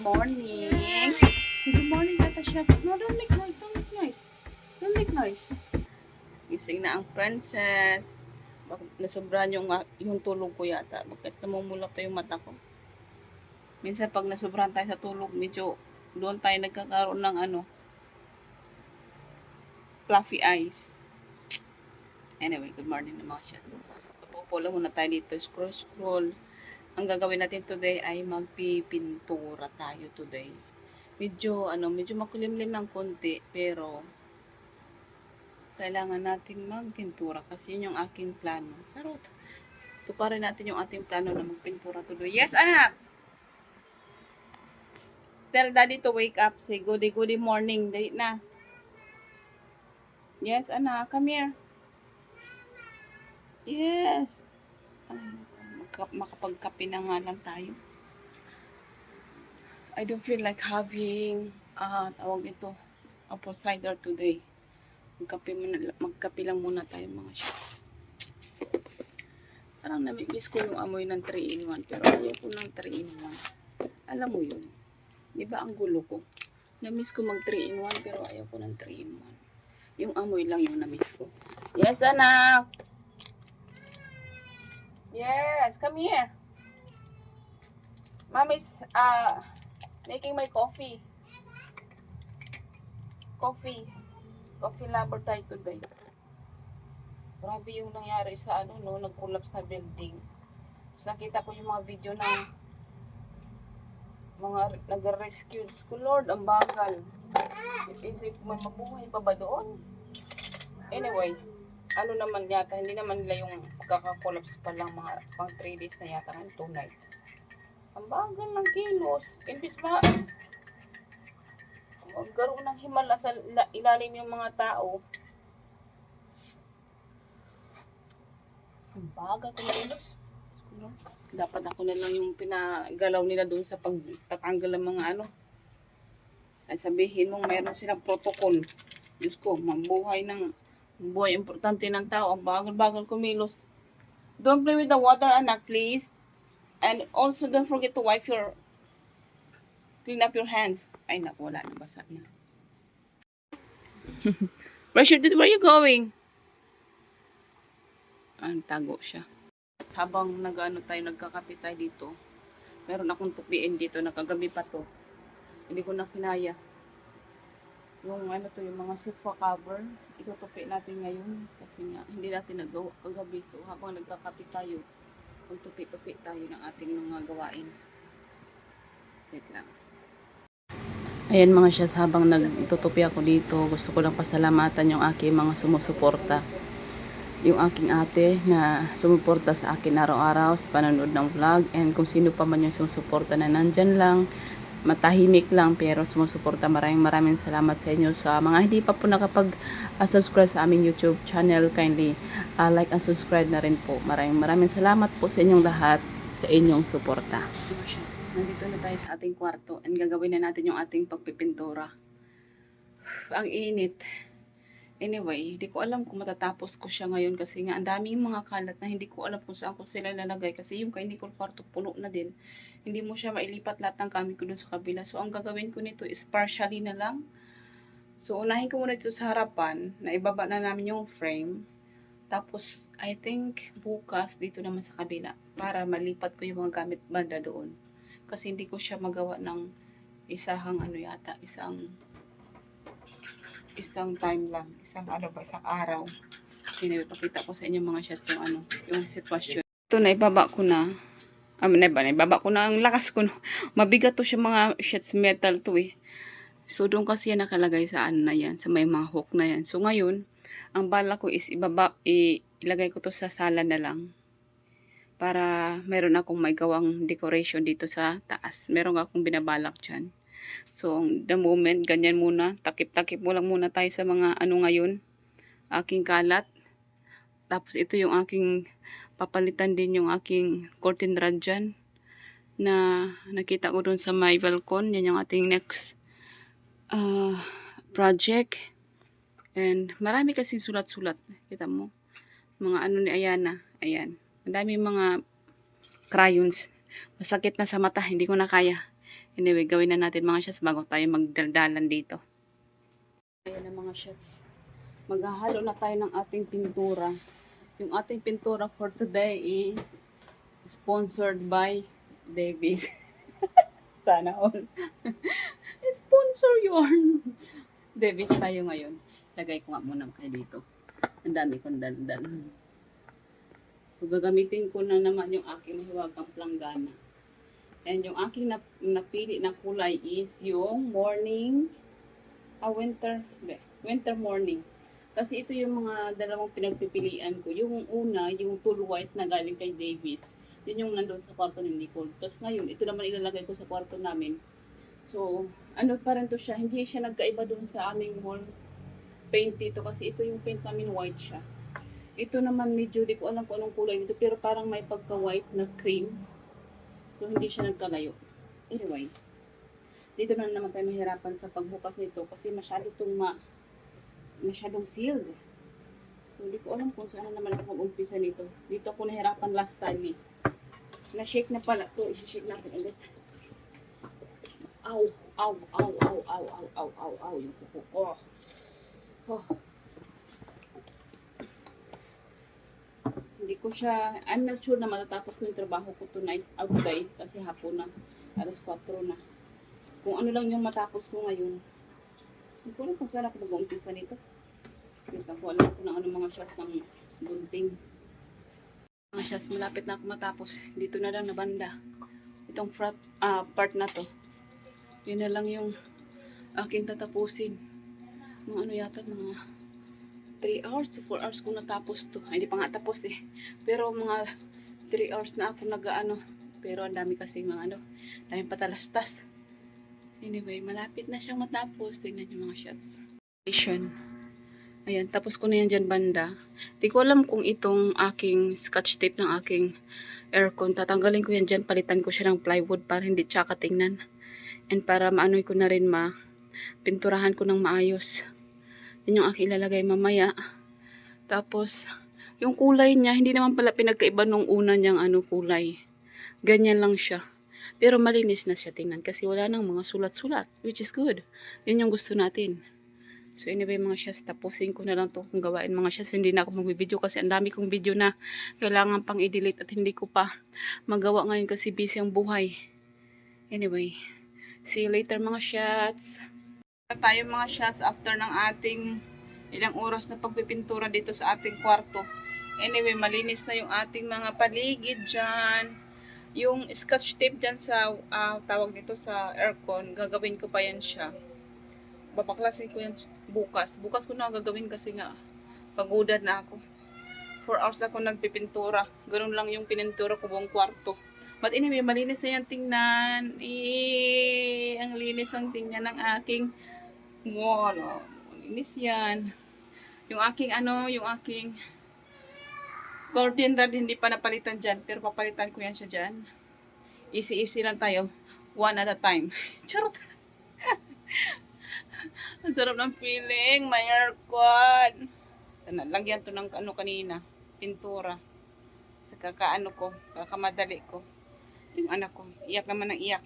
morning. Say good morning, Tata Chef. No, don't make noise. Don't make noise. Don't make noise. Gising na ang princess. Bakit nasobrahan yung tulog ko yata? Bakit namumula pa yung mata ko? Minsan pag nasobrahan tayo sa tulog, medyo doon tayo nagkakaroon ng fluffy eyes. Anyway, good morning na mga chefs. Pupulo muna tayo dito. Scroll. Ang gagawin natin today ay magpipintura tayo today. Medyo makulimlim ng konti, pero kailangan natin magpintura kasi yun yung aking plano. Sarot. Tuparin natin yung ating plano na magpintura today. Yes, anak! Tell daddy to wake up. Say goody morning. Dali na. Yes, anak. Come here. Yes. Ay, makapagkape na nga lang tayo. I don't feel like having tawag ito, apple cider today. Magkape lang muna tayo mga chefs. Parang nami-miss ko yung amoy ng 3-in-1, pero ayaw ko ng 3-in-1. Alam mo yun, di ba ang gulo ko? Na-miss ko mag 3-in-1 pero ayaw ko ng 3-in-1. Yung amoy lang yung na-miss ko. Yes, anak! Yes, come here. Mommy's making my coffee. Coffee lover tayo today. Grabe yung nangyari sa nag-collapse na building. Tapos nakita ko yung mga video ng mga nag-rescue. Lord, ang bagal. Isip man mabuhay pa ba doon? Anyway, naman yata, hindi naman nila yung kaka-collapse pa lang mga pang 3 days na yata, 2 nights. Ang bagal ng kilos. Imbis magkaroon ng himala sa ilalim yung mga tao. Ang bagal ko kilos. Dapat ako na lang yung pinagalaw nila doon sa pagtatanggal ng mga Ay sabihin mong meron silang protocol. Diyos ko, buhay importante ng tao. Ang bagal kumilos. Don't play with the water, anak, please. And also, don't forget to clean up your hands. Ay, naku, wala na, basa na. Rashid, where are you going? Tago siya. Habang nagkakape tayo dito, meron akong tupiin dito, nakagabi pa to. Hindi ko na kinaya. Yung yung mga sofa cover, itutupi natin ngayon kasi nga hindi natin nagawa kagabi. So habang nagkakape tayo, magtupi-tupi tayo ng ating mga gawain. Wait lang. Ayan mga chefs, habang nagtutupi ako dito, gusto ko lang pasalamatan yung aking mga sumusuporta. Yung aking ate na sumuporta sa akin araw-araw sa panonood ng vlog, and kung sino pa man yung sumusuporta na nandyan lang, matahimik lang pero sumusuporta. Maraming salamat sa inyo. Sa mga hindi pa po nakapag-subscribe sa aming YouTube channel, kindly like and subscribe na rin po. Maraming salamat po sa inyong lahat sa inyong suporta. Nandito na tayo sa ating kwarto and gagawin na natin yung ating pagpipintura. Ang init. Anyway, hindi ko alam kung matatapos ko siya ngayon kasi nga ang daming mga kalat na hindi ko alam kung saan ko sila lalagay kasi yung hindi ko kwarto puno na din. Hindi mo siya mailipat lahat ng gamit ko dun sa kabila. So, ang gagawin ko nito is partially na lang. So, unahin ko muna ito sa harapan na ibaba na namin yung frame. Tapos, I think bukas dito naman sa kabila para malipat ko yung mga gamit banda doon. Kasi hindi ko siya magawa ng isang time lang, isang araw. Pinapakita ko sa inyo mga shots yung sitwasyon. Ito na ibaba ko na. Naibaba ko na ang lakas ko. Mabigat to siya mga shots, metal to eh. So doon kasi yan nakalagay sa na yan, sa may mga hook na yan. So ngayon, ang bala ko is ilagay ko to sa sala na lang. Para meron akong may gawang decoration dito sa taas. Meron akong binabalak dyan. So, the moment, ganyan muna. Takip-takip mo lang muna tayo sa mga ngayon. Aking kalat. Tapos, ito yung aking papalitan din yung aking curtain rod dyan. Na nakita ko dun sa my balcon. Yan yung ating next project. And marami kasing sulat-sulat. Kita mo? Mga ni Ayana. Ayan. Ang dami mga crayons. Masakit na sa mata. Hindi ko na kaya. Anyway, gawin na natin mga shots bago tayo magdaldalan dito. Ayan na mga shots. Maghahalo na tayo ng ating pintura. Yung ating pintura for today is sponsored by Davis. Sana all. Sponsor yun. Davis tayo ngayon. Lagay ko nga muna kayo dito. Ang dami kong daldal. So, gagamitin ko na naman yung aking mahiwagang planggana. And yung aking napili na kulay is yung winter morning. Kasi ito yung mga dalawang pinagpipilian ko. Yung una, yung tool white na galing kay Davis. Yun yung nandun sa kwarto ni Nicole. Tapos ngayon, ito naman ilalagay ko sa kwarto namin. So, ano pa rin to siya. Hindi siya nagkaiba dun sa aming wall paint dito. Kasi ito yung paint namin white siya. Ito naman medyo, di ko alam kung anong kulay nito. Pero parang may pagka-white na cream. So, hindi siya nagkalayo. Anyway, dito na naman tayo mahirapan sa pagbukas nito kasi masyadong sealed. So, hindi ko alam kung saan naman ako mag-umpisa nito. Dito ako nahirapan last time eh. Na-shake na pala to. I-shake natin ulit. Ow! Ow! Ow! Ow! Ow! Ow! Ow! Ow! Ow! Yung kuko ko. Oh. Hindi ko siya, I'm not sure na matatapos ko yung trabaho ko tonight, today, kasi hapon na, alas 4 na. Kung ano lang yung matapos ko ngayon. Hindi ko alam kung saan ako mag-uumpisa nito. Hindi ko alam kung ano mga shots ng bunting. Mga shots, malapit na ako matapos. Dito na lang na banda. Itong part na to. Yun na lang yung aking tatapusin. Mga ano yata, mga 3 hours to 4 hours kung natapos to. Ay, hindi pa nga tapos eh. Pero mga 3 hours na ako nag-ano. Pero ang dami kasi mga daming patalastas. Anyway, malapit na siyang matapos. Tingnan yung mga shots. Ayan, tapos ko na yan dyan banda. Di ko alam kung itong aking scotch tape ng aking aircon. Tatanggalin ko yan dyan. Palitan ko siya ng plywood para hindi tsaka tingnan. And para maanoy ko na rin pinturahan ko ng maayos. Yan yung aking ilalagay mamaya. Tapos, yung kulay niya, hindi naman pala pinagkaiba nung una niyang kulay. Ganyan lang siya. Pero malinis na siya tingnan kasi wala nang mga sulat-sulat, which is good. Yun yung gusto natin. So anyway mga syas, tapusin ko na lang to kung gawain mga syas. Hindi na ako mag-video kasi ang dami kong video na kailangan pang i-delete at hindi ko pa magawa ngayon kasi busy ang buhay. Anyway, see you later mga syas. Tayo mga shots after ng ating ilang oras na pagpipintura dito sa ating kwarto. Anyway, malinis na yung ating mga paligid dyan. Yung scotch tape dyan sa tawag dito sa aircon, gagawin ko pa yan siya. Babaklasin ko yan bukas. Bukas ko na gagawin kasi nga pagudad na ako. 4 hours ako nagpipintura. Ganun lang yung pinintura ko buong kwarto. But anyway, malinis na yan tingnan. Ang linis ng tingnan ng aking wall. Linis yan. Yung aking yung aking curtain rod hindi pa napalitan dyan. Pero papalitan ko yan siya dyan. Easy lang tayo. One at a time. Charot. Ang sarap ng feeling. May aircon. Lagyan to ng kanina. Pintura. Sa kakamadali ko. Yung anak ko. Iyak naman ng iyak.